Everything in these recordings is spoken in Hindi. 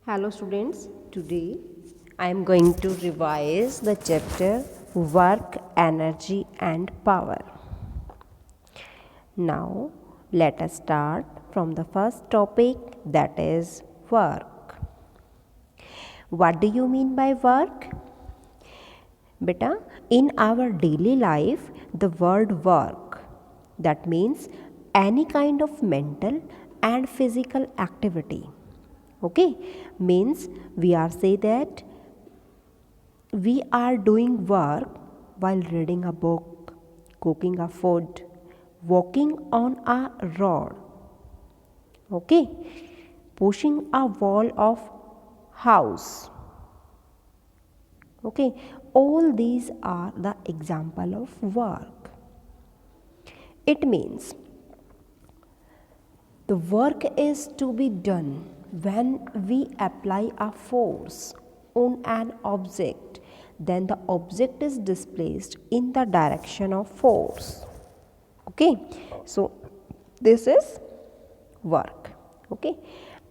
Hello students, today I am going to revise the chapter Work, Energy and Power. Now let us start from the first topic, that is work. What do you mean by work? Beta, in our daily life the word work, that means any kind of mental and physical activity. Okay, means we are say that we are doing work while reading a book, cooking a food, walking on a road, okay, pushing a wall of house. Okay, all these are the example of work. It means the work is to be done when we apply a force on an object, then the object is displaced in the direction of force. Okay, so this is work. Okay,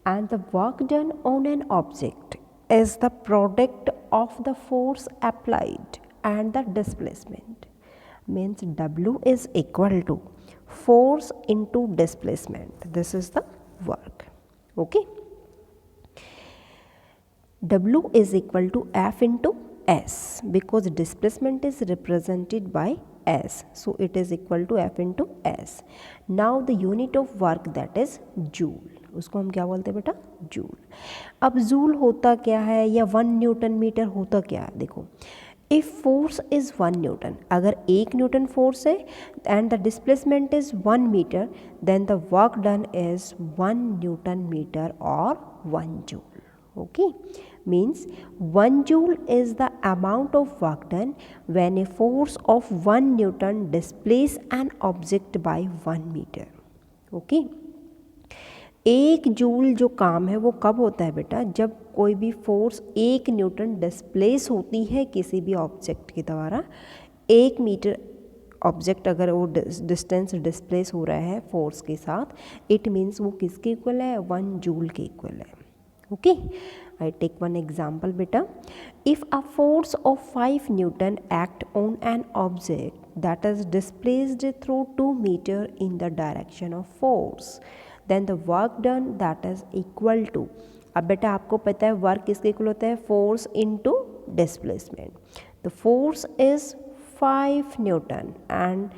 and the work done on an object is the product of the force applied and the displacement. Means W is equal to force into displacement. This is the work. Okay, W is equal to F into S because displacement is represented by S, so it is equal to F into S. Now the unit of work, that is joule, उसको हम क्या बोलते हैं बेटा, जूल. अब जूल होता क्या है या 1 न्यूटन मीटर होता क्या है, देखो इफ फोर्स इज 1 न्यूटन, अगर 1 न्यूटन फोर्स है and the displacement is 1 metre, then the work done is 1 newton metre और 1 joule. Okay, means 1 joule is the amount of work done when a force of 1 newton displace an object by 1 meter. Okay, 1 joule जो काम है वो कब होता है बेटा, जब कोई भी फोर्स 1 न्यूटन डिस्प्लेस होती है किसी भी ऑब्जेक्ट के द्वारा 1 मीटर ऑब्जेक्ट अगर वो डिस्टेंस डिस्प्लेस हो रहा है फोर्स के साथ, इट मीन्स वो किसके इक्वल है, 1 जूल के इक्वल है. Okay, I take one example beta. If a force of 5 Newton act on an object that is displaced through 2 meter in the direction of force, then the work done that is equal to, अब बेटा आपको पता है वर्क किसके इक्वल होता है, force into displacement. The force is 5 newton and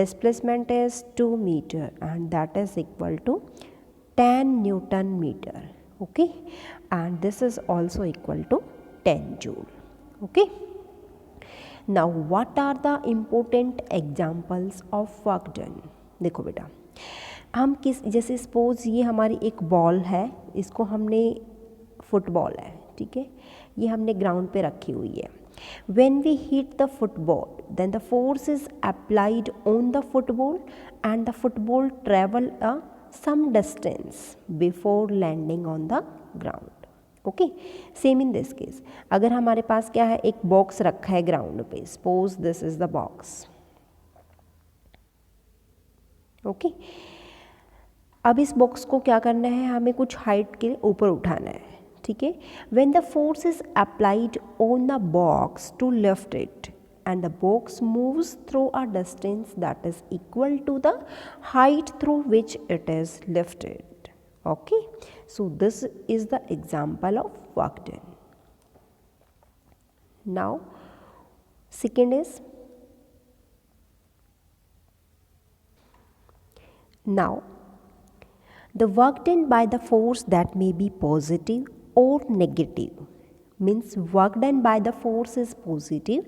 displacement is 2 metre and that is equal to 10 newton metre. Okay, and this is also equal to 10 joule. Okay, now what are the important examples of work done. देखो बेटा, हम किस, जैसे सपोज ये हमारी एक बॉल है, इसको हमने फुटबॉल है, ठीक है, ये हमने ग्राउंड पे रखी हुई है. When we hit the football, then the force is applied on the football and the football travel a some distance before landing on the ground. Okay, same in this case. अगर हमारे पास क्या है, एक बॉक्स रखा है ग्राउंड पे, suppose this is the box. Okay, अब इस बॉक्स को क्या करना है, हमें कुछ हाइट के ऊपर उठाना है, ठीक है. When the force is applied on the box to lift it and the box moves through a distance that is equal to the height through which it is lifted. Okay, so this is the example of work done. Now second is, now the work done by the force that may be positive or negative. Means work done by the force is positive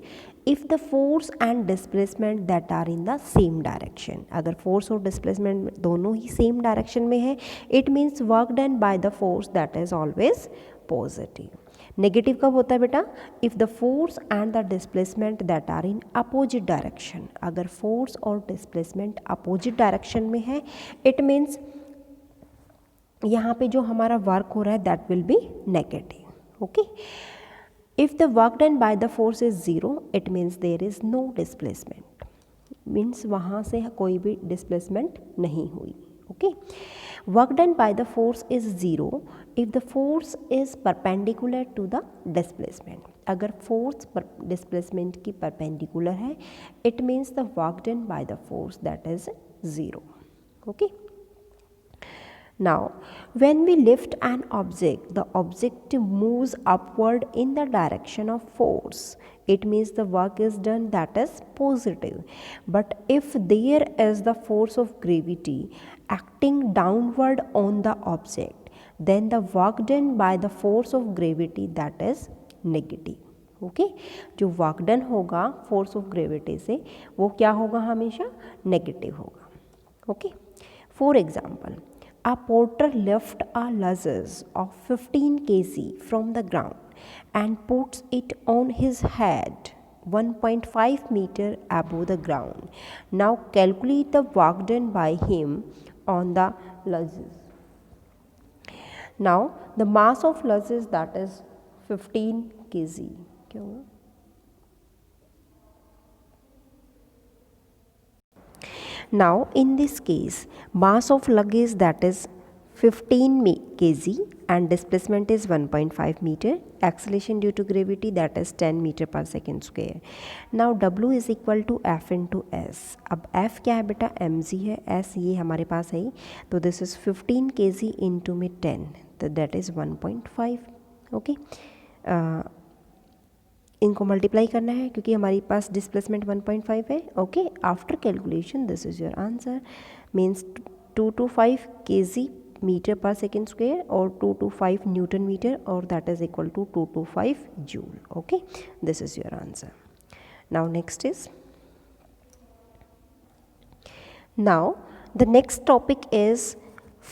if the force and displacement that are in the same direction. अगर force और displacement दोनों ही same direction में है, it means work done by the force that is always positive. Negative कब होता है बेटा, if the force and the displacement that are in opposite direction. अगर force और displacement opposite direction में है, it means यहाँ पे जो हमारा वर्क हो रहा है that will be negative. Okay, if the work done by the force is 0, it means there is no displacement. Means वहाँ से कोई भी displacement नहीं हुई. Okay, work done by the force is 0 if the force is perpendicular to the displacement. अगर फोर्स डिस्प्लेसमेंट की परपेंडिकुलर है, it means the work done by the force that is 0. Okay. Now, when we lift an object, the object moves upward in the direction of force. It means the work is done that is positive. But if there is the force of gravity acting downward on the object, then the work done by the force of gravity that is negative. Okay जो वर्क डन होगा फोर्स ऑफ ग्रेविटी से वो क्या होगा, हमेशा नेगेटिव होगा. Okay, for example, a porter lifts a luggage of 15 kg from the ground and puts it on his head 1.5 meter above the ground. Now calculate the work done by him on the luggage. Now the mass of luggage that is 15 kg. क्या हुआ? Now in this case, mass of luggage that is 15 kg and displacement is 1.5 meter, acceleration due to gravity that is 10 meter per second square. Now W is equal to F into S. अब F क्या है बेटा, mg है, S ये हमारे पास है, तो this is 15 kg into में 10, तो that is 1.5. ओके, इनको मल्टीप्लाई करना है क्योंकि हमारे पास डिस्प्लेसमेंट 1.5 है. Okay, after calculation this is your answer, means 225 kg metre per second square और 225 न्यूटन मीटर, और that is equal to 225 joule. Okay, this is your answer. Now next is, now the next topic is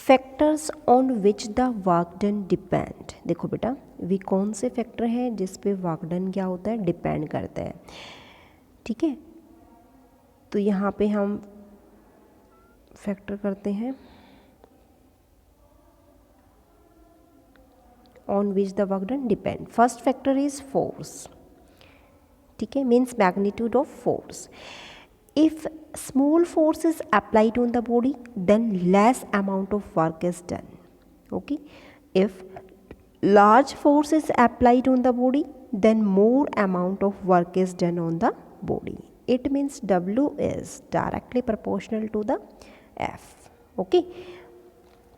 factors on which the work done depend. देखो बेटा, वी कौन से फैक्टर हैं जिस पे वर्क डन क्या होता है, डिपेंड करता है. ठीक है, तो यहाँ पे हम फैक्टर करते हैं on which the work done depend. First factor is force. ठीक है, means magnitude of force. If small force is applied on the body, then less amount of work is done. Okay, if large force is applied on the body, then more amount of work is done on the body. It means W is directly proportional to the F. Okay,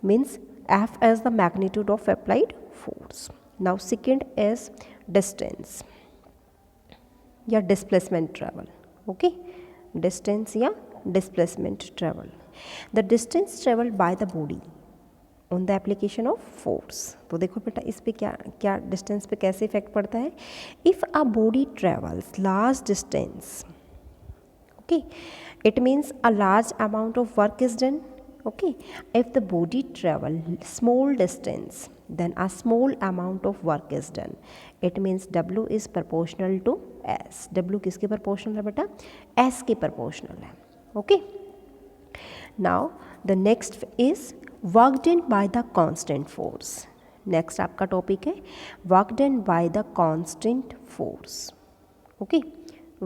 means F is the magnitude of applied force. Now second is distance या displacement travel. Okay, distance या displacement travel. The distance traveled by the body on the application of force. तो देखो बेटा, इस पे क्या क्या डिस्टेंस पे कैसे इफेक्ट पड़ता है. If a body travels large distance, okay, it means a large amount of work is done. Okay, if the body travel small distance, then a small amount of work is done. It means W is proportional to S. W किसके proportional है बेटा, S के proportional है. Okay, now the next is work done by the constant force. Next आपका topic है work done by the constant force. Okay,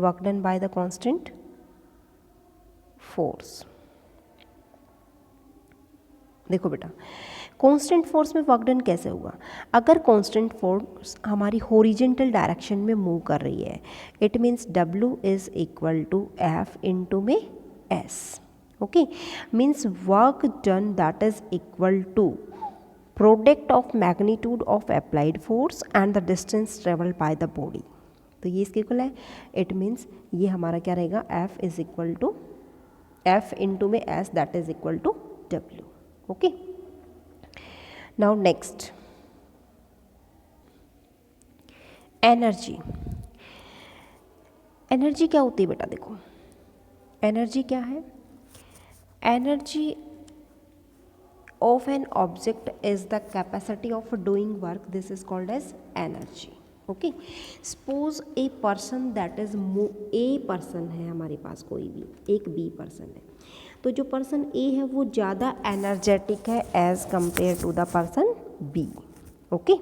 work done by the constant force. देखो बेटा, कांस्टेंट फोर्स में वर्क डन कैसे होगा. अगर कांस्टेंट फोर्स हमारी हॉरिजेंटल डायरेक्शन में मूव कर रही है, it means W is equal to F into में S. Okay, means work done that is equal to product of magnitude of applied force and the distance travel by the body. तो ये इसके इक्वल है. इट मीन्स ये हमारा क्या रहेगा, F is equal to F into में S that is equal to W. Okay, now next, energy. Energy क्या होती है बेटा, देखो एनर्जी क्या है. Energy of an object is the capacity of doing work. This is called as energy. Okay, suppose a person that is a person है हमारे पास, कोई भी एक बी पर्सन है, तो जो पर्सन ए है वो ज़्यादा एनर्जेटिक है as compare to the person B. Okay,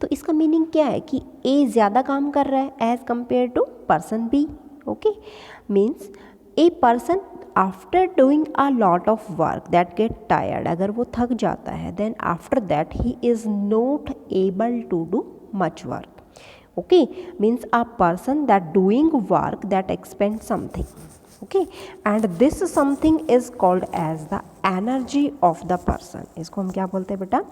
तो इसका मीनिंग क्या है कि ए ज़्यादा काम कर रहा है as compare to person B. Okay, means a person after doing a lot of work that get tired, अगर वो थक जाता है, then after that he is not able to do much work. Okay, means a person that doing work that expends something. Okay, and this something is called as the energy of the person. इसको हम क्या बोलते हैं बेटा?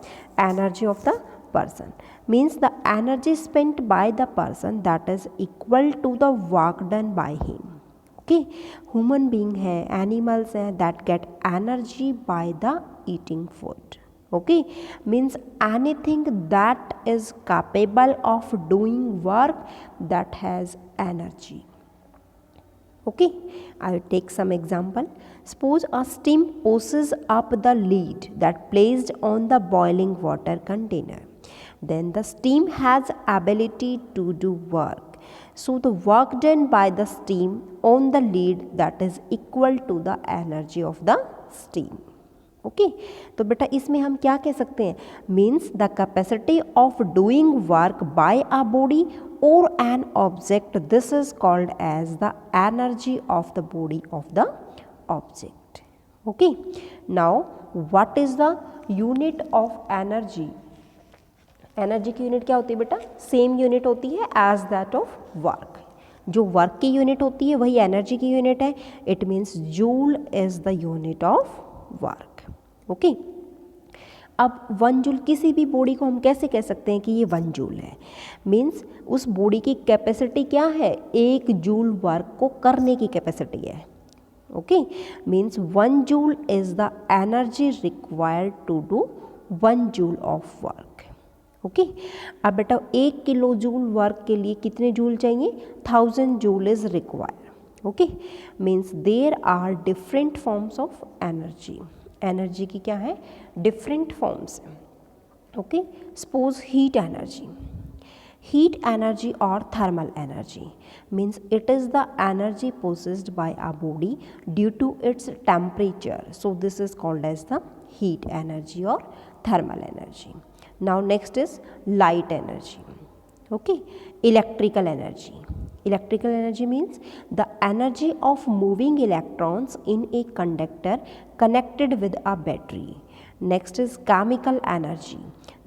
Energy of the person means the energy spent by the person that is equal to the work done by him. Okay, human being है, animals हैं that get energy by the eating food. Okay, means anything that is capable of doing work that has energy. Okay, I will take some example. Suppose a steam pushes up the lid that placed on the boiling water container. Then the steam has ability to do work. So the work done by the steam on the lid that is equal to the energy of the steam. Okay तो बेटा इसमें हम क्या कह सकते हैं? Means the capacity of doing work by a body or an object, this is called as the energy of the body of the object. Okay, now what is the unit of energy? Energy की यूनिट क्या होती है बेटा? सेम यूनिट होती है एज दैट ऑफ वर्क. जो वर्क की यूनिट होती है वही एनर्जी की यूनिट है. It means joule is the unit of work. Okay, अब 1 जूल, किसी भी बॉडी को हम कैसे कह सकते हैं कि ये 1 जूल है? मीन्स उस बॉडी की कैपेसिटी क्या है? 1 जूल वर्क को करने की कैपेसिटी है. Okay, means 1 joule is the energy required to do 1 joule of work. Okay, अब बेटा 1 किलो जूल वर्क के लिए कितने जूल चाहिए? 1000 joule is required. Okay, means there are different forms of energy. Energy की क्या है? Different forms. Okay, suppose heat energy. Heat energy or thermal energy means it is the energy possessed by a body due to its temperature. So this is called as the heat energy or thermal energy. Now next is light energy. Okay, electrical energy. Electrical energy means the energy of moving electrons in a conductor connected with a battery. Next is chemical energy.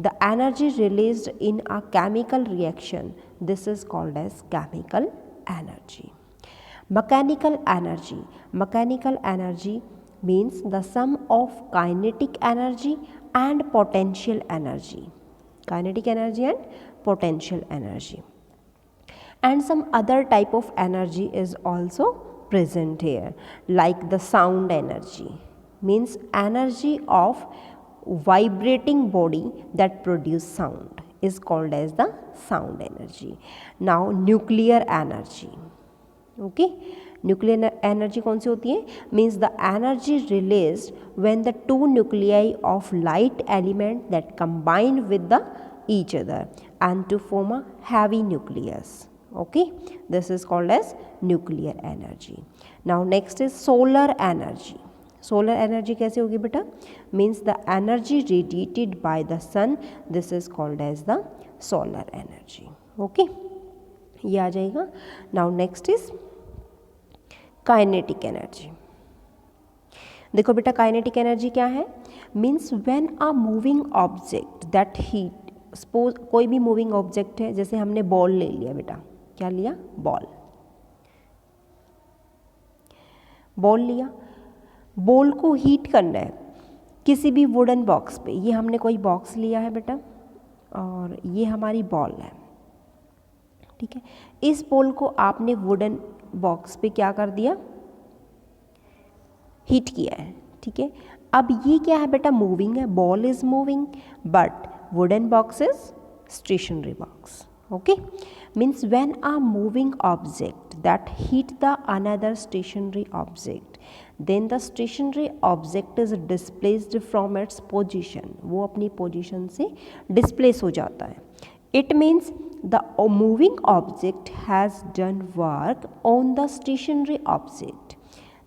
The energy released in a chemical reaction. This is called as chemical energy. Mechanical energy. Mechanical energy means the sum of kinetic energy and potential energy. Kinetic energy and potential energy. And some other type of energy is also present here, like the sound energy means energy of vibrating body that produce sound is called as the sound energy. Now nuclear energy. Okay, nuclear energy कौन सी होती है? means the energy released when the 2 nuclei of light element that combine with the each other and to form a heavy nucleus. Okay, this is called as nuclear energy. Now next is solar energy. Solar energy कैसे होगी बेटा? means the energy radiated by the sun, this is called as the solar energy. Okay, ये आ जाएगा. Now next is kinetic energy. देखो बेटा kinetic energy क्या है? means when a moving object that heat, suppose कोई भी मूविंग ऑब्जेक्ट है, जैसे हमने बॉल ले लिया बेटा, क्या लिया? बॉल. बॉल लिया, बॉल को हीट करना है किसी भी वुडन बॉक्स पे. ये हमने कोई बॉक्स लिया है बेटा और ये हमारी बॉल है. ठीक है, इस बॉल को आपने वुडन बॉक्स पे क्या कर दिया? हीट किया है. ठीक है, अब ये क्या है बेटा? मूविंग है. Ball is moving but wooden box is stationary box. Okay, means when a moving object that hit the another stationary object, then the stationary object is displaced from its position. वो अपनी position से displace हो जाता है. It means the moving object has done work on the stationary object.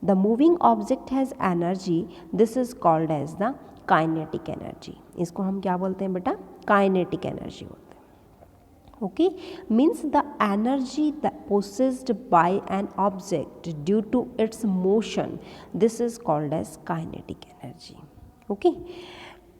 The moving object has energy. This is called as the kinetic energy. इसको हम क्या बोलते हैं बेटा? काइनेटिक एनर्जी बोलते हैं. Okay, means the energy that possessed by an object due to its motion, this is called as kinetic energy. Okay,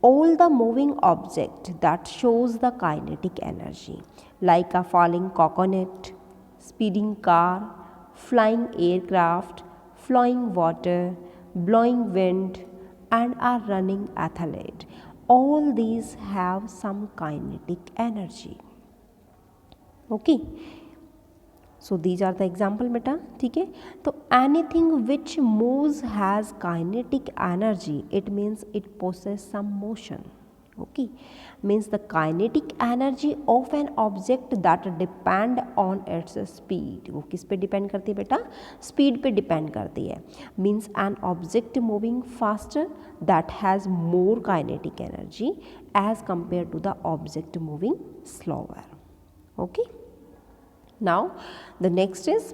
all the moving object that shows the kinetic energy, like a falling coconut, speeding car, flying aircraft, flowing water, blowing wind, and a running athlete, all these have some kinetic energy. Okay, so these are the example बेटा. ठीक है, तो anything which moves has kinetic energy, it means it possess some motion. Okay, means the kinetic energy of an object that depend on its speed. वो किस पे डिपेंड करती है बेटा? स्पीड पे डिपेंड करती है. Means an object moving faster that has more kinetic energy as compare to the object moving slower. Okay, now the next is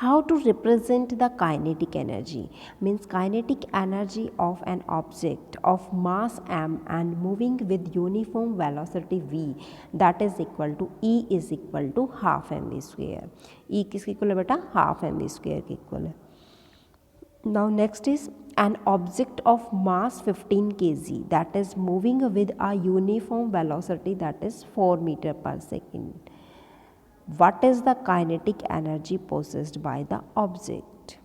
how to represent the kinetic energy. Means kinetic energy of an object of mass m and moving with uniform velocity v, that is equal to E is equal to half mv square. E किसके इक्वल है बेटा? हाफ mv square के इक्वल है. Now next is an object of mass 15 kg that is moving with a uniform velocity, that is 4 meter per second. What is the kinetic energy possessed by the object?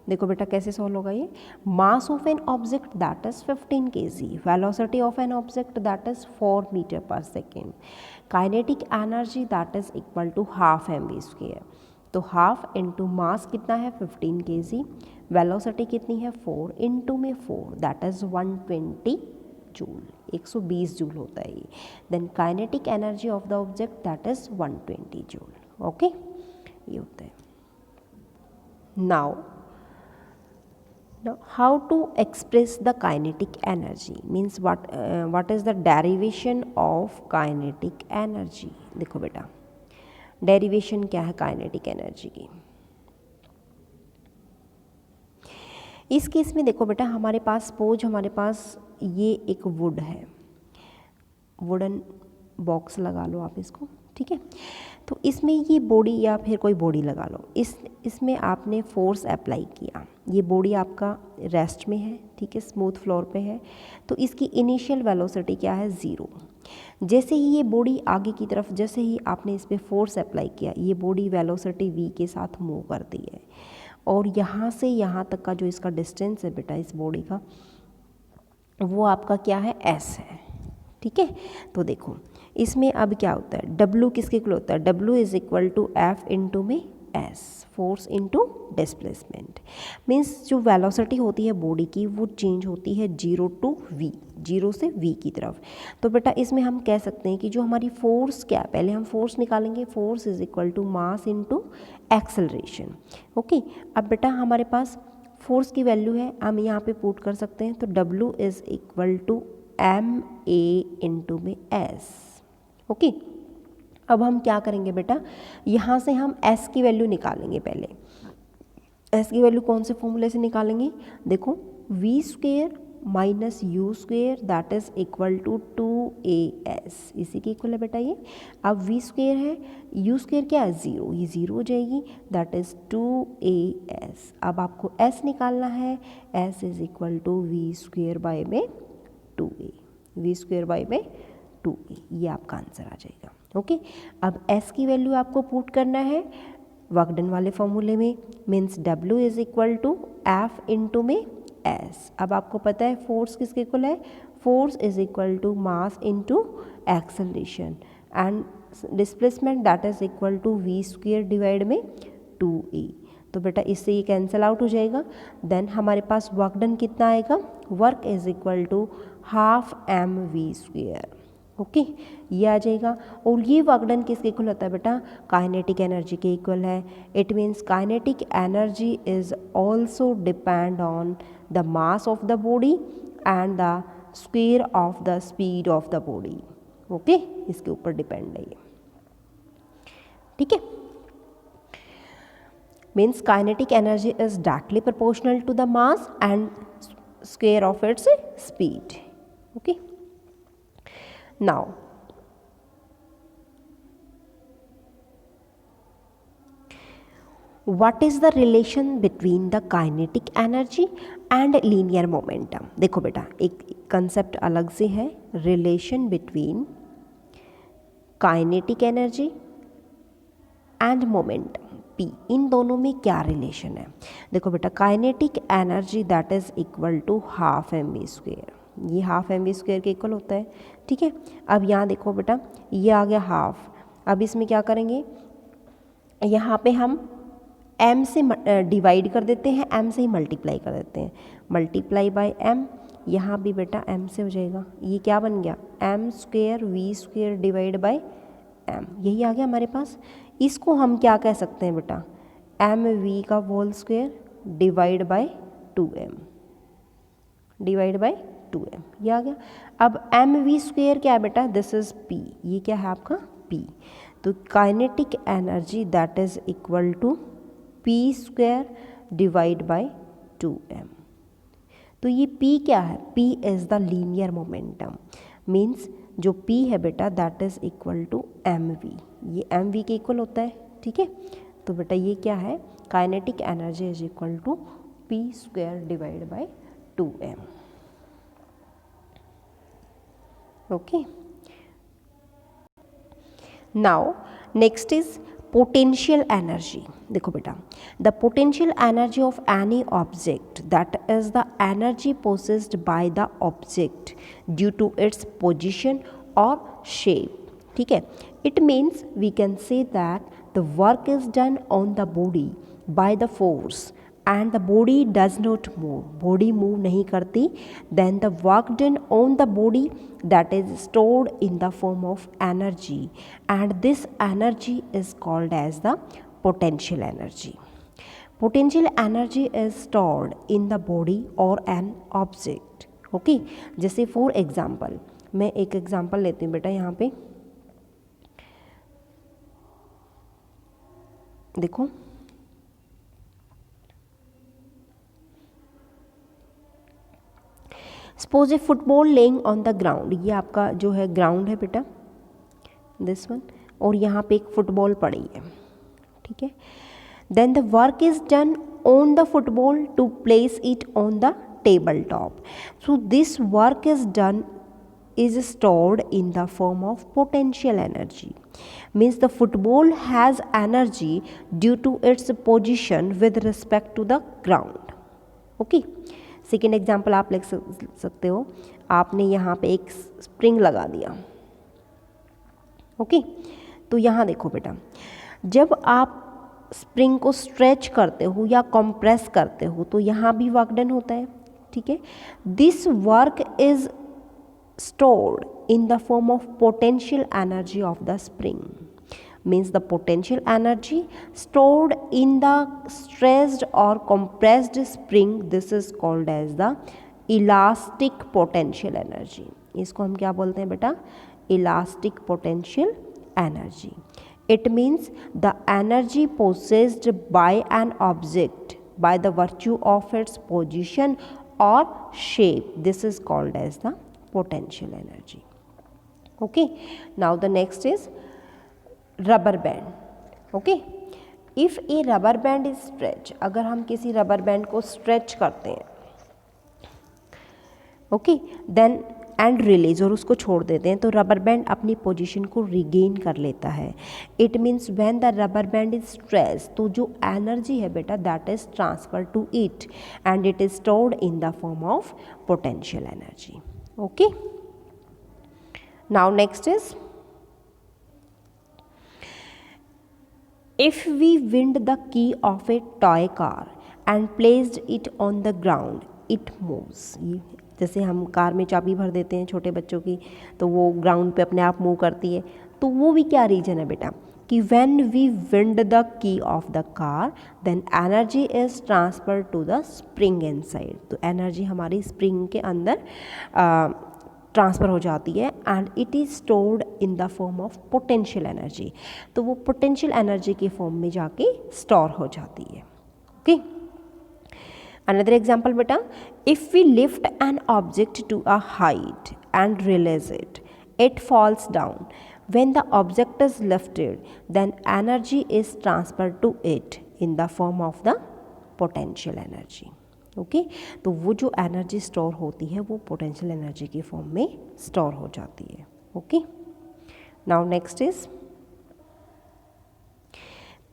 देखो बेटा कैसे सॉल्व होगा ये. Mass of an object that is 15 kg, velocity of an object that is 4 meter per second, kinetic energy that is equal to half mv square. तो हाफ इंटू मास कितना है 15 kg, वेलोसिटी कितनी है 4 इंटू में 4 दैट इज़ 120 जूल, 120 जूल होता है ये. Then kinetic energy of the object that is 120 joule. Okay, ये होता है. Now how to express the kinetic energy, means what is the derivation of kinetic energy. देखो बेटा डेरिवेशन क्या है काइनेटिक एनर्जी की. इस केस में देखो बेटा हमारे पास सपोज हमारे पास ये एक वुड है, वुडन बॉक्स लगा लो आप इसको. ठीक है, तो इसमें ये बॉडी या फिर कोई बॉडी लगा लो, इसमें आपने फोर्स अप्लाई किया, ये बॉडी आपका रेस्ट में है. ठीक है, स्मूथ फ्लोर पे है, तो इसकी इनिशियल वेलोसिटी क्या है 0. जैसे ही ये बॉडी आगे की तरफ, जैसे ही आपने इस पर फोर्स अप्लाई किया, ये बॉडी वेलोसिटी v के साथ मूव करती है, और यहाँ से यहाँ तक का जो इसका डिस्टेंस है बेटा इस बॉडी का, वो आपका क्या है s है. ठीक है, तो देखो इसमें अब क्या होता है, W किसके इक्वल होता है? W is equal to F into में S, force into displacement. Means जो वेलोसिटी होती है बॉडी की वो चेंज होती है 0 टू V, 0 से V की तरफ. तो बेटा इसमें हम कह सकते हैं कि जो हमारी फोर्स क्या है, पहले हम फोर्स निकालेंगे, force is equal to mass into acceleration. Okay, अब बेटा हमारे पास फोर्स की वैल्यू है, हम यहाँ पे पुट कर सकते हैं. तो W is equal to ma into में S. ओके, अब हम क्या करेंगे बेटा, यहाँ से हम s की वैल्यू निकालेंगे. पहले s की वैल्यू कौन से फॉर्मूले से निकालेंगे? देखो v square minus u square that is equal to 2as, इसी के इक्वल है बेटा ये. अब v स्क्वेयर है, u स्क्वेयर क्या है 0, ये 0 हो जाएगी, दैट इज 2as. अब आपको s निकालना है, s is equal to v square by में 2a, v स्क्वेयर बाय में 2a, ये आपका आंसर आ जाएगा. ओके, अब s की वैल्यू आपको पुट करना है वर्क डन वाले फॉर्मूले में. Means w is equal to f into में s. अब आपको पता है फोर्स किसके इक्वल है, force is equal to mass into acceleration, and displacement that is equal to v square divide में 2a. तो बेटा इससे ये कैंसिल आउट हो जाएगा. देन हमारे पास वर्क डन कितना आएगा, work is equal to half mv square. Okay, ये आ जाएगा. और ये वर्क डन किसके इक्वल होता है बेटा, काइनेटिक एनर्जी के इक्वल है. It means kinetic energy is also depend on the mass of the body and the square of the speed of the body. Okay, इसके ऊपर डिपेंड है ये. ठीक है, means kinetic energy is directly proportional to the mass and square of its speed. Okay, now what is the relation between the kinetic energy and linear momentum. देखो बेटा, एक कंसेप्ट अलग से है, relation between kinetic energy and momentum p, इन दोनों में क्या रिलेशन है। देखो बेटा, kinetic energy that is equal to half m v square, ये हाफ एम वी स्क्वेयर के इक्वल होता है, ठीक है। अब यहाँ देखो बेटा, ये आ गया हाफ, अब इसमें क्या करेंगे, यहाँ पे हम m से डिवाइड कर देते हैं, m से ही मल्टीप्लाई कर देते हैं, मल्टीप्लाई बाय m, यहाँ भी बेटा m से हो जाएगा, ये क्या बन गया m square we square divide bye m, यही आ गया हमारे पास। इसको हम क्या कह सकते हैं बेटा, एम वी का whole square divide by 2m, divide by 2m, ये आ गया। अब एम वी स्क्वेयर क्या है बेटा, दिस इज p, ये क्या है आपका p, तो kinetic energy that is equal to p square divide by 2m। तो ये p क्या है, p is the linear momentum, means जो p है बेटा that is equal to mv, ये mv के इक्वल होता है, ठीक है। तो बेटा ये क्या है, kinetic energy is equal to p square divide by 2m। Okay, now next is potential energy. देखो बेटा, the potential energy of any object that is the energy possessed by the object due to its position और शेप, ठीक है। It means we can say that the work is done on the body by the force and the body does not move, body move नहीं करती, then the work done on the body that is stored in the form of energy and this energy is called as the potential energy. Potential energy is stored in the body or an object, okay। जैसे for example, मैं एक एग्जाम्पल लेती हूँ बेटा, यहाँ पे देखो, suppose A football laying on the ground, ये आपका जो है ग्राउंड है बेटा, दिस वन, और यहाँ पे एक फुटबॉल पड़ी है, ठीक है। Then the work is done on the football to place it on the table top, so this work is done is stored in the form of potential energy, means the football has energy due to its position with respect to the ground, okay। Second example आप लिख सकते हो, आपने यहाँ पे एक स्प्रिंग लगा दिया, ओके। तो यहाँ देखो बेटा, जब आप स्प्रिंग को स्ट्रेच करते हो या कंप्रेस करते हो तो यहाँ भी वर्क डन होता है, ठीक है। This work is stored in the form of potential energy of the spring, means the potential energy stored in the stretched or compressed spring, this is called as the elastic potential energy। इसको हम क्या बोलते हैं बेटा, elastic potential energy। It means the energy possessed by an object by the virtue of its position or shape, this is called as the potential energy, okay। Now the next is rubber band, okay। if a rubber band is stretched, अगर हम किसी रबर बैंड को स्ट्रेच करते हैं, okay, then एंड रिलीज, और उसको छोड़ देते हैं, तो रबर बैंड अपनी पोजीशन को रिगेन कर लेता है। It means when the rubber band is stretch, तो जो एनर्जी है बेटा that is transfer to it and it is stored in the form of potential energy, okay। Now next is, if we wind the key of a toy car and placed it on the ground, it moves। ये जैसे हम कार में चाबी भर देते हैं छोटे बच्चों की, तो वो ग्राउंड पे अपने आप मूव करती है, तो वो भी क्या रीजन है बेटा कि when we wind the key of the car then energy is transferred to the spring inside, तो एनर्जी हमारी स्प्रिंग के अंदर ट्रांसफ़र हो जाती है and it is stored in the form of potential energy, तो वो पोटेंशियल एनर्जी के फॉर्म में जाके स्टोर हो जाती है, ओके। अनदर एग्जाम्पल बेटा, if we lift an object to a height and release it, it falls down. When the object is lifted, then energy is transferred to it in the form of the potential energy. Okay तो वो जो एनर्जी स्टोर होती है वो पोटेंशियल एनर्जी की फॉर्म में स्टोर हो जाती है. Okay now next is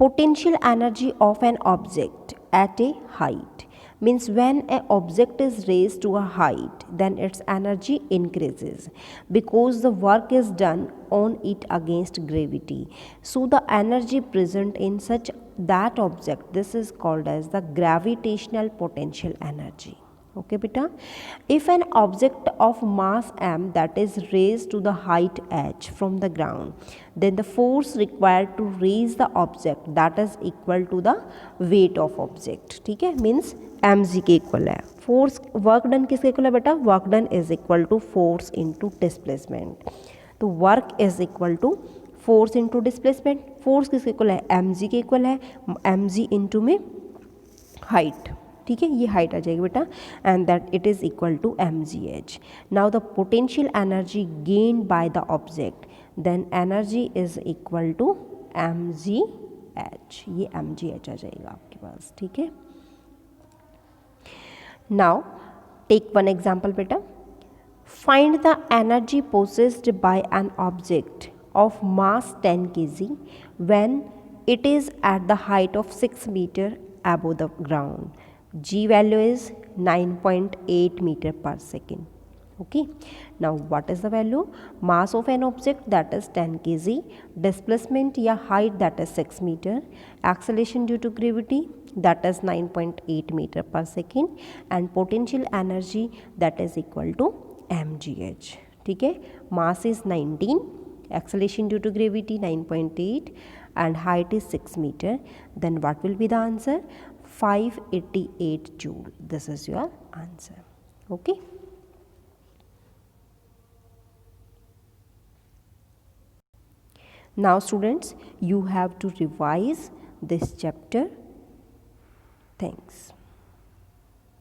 potential energy of an object at a height. Means when an object is raised to a height, then its energy increases because the work is done on it against gravity. So the energy present in such that object, this is called as the gravitational potential energy. Okay beta, if an object of mass m that is raised to the height h from the ground, then the force required to raise the object that is equal to the weight of object. ठीक है, मीन्स mg के इक्वल है. फोर्स वर्क डन किसके इक्वल है बेटा? Work done is equal to force into displacement. तो work is equal to force into displacement. Force किसके इक्वल है? mg के इक्वल है. mg इनटू में हाइट. ठीक है, ये हाइट आ जाएगी बेटा, and that it is equal to mgh. Now the potential energy gained by the object, then energy is equal to mgh. ये mgh आ जाएगा आपके पास. ठीक है, नाउ टेक वन एग्जाम्पल बेटा. Find the energy possessed by an object of mass 10 kg when it is at the height of 6 meter above the ground. G value is 9.8 meter per second. Okay, now what is the value? Mass of an object that is 10 kg, displacement या height that is 6 meter, acceleration due to gravity that is 9.8 meter per second, and potential energy that is equal to mgh. ठीक है, mass is 19, acceleration due to gravity 9.8 and height is 6 meter. Then what will be the answer? 588 joule. This is your answer. Okay. Now students, you have to revise this chapter. Thanks.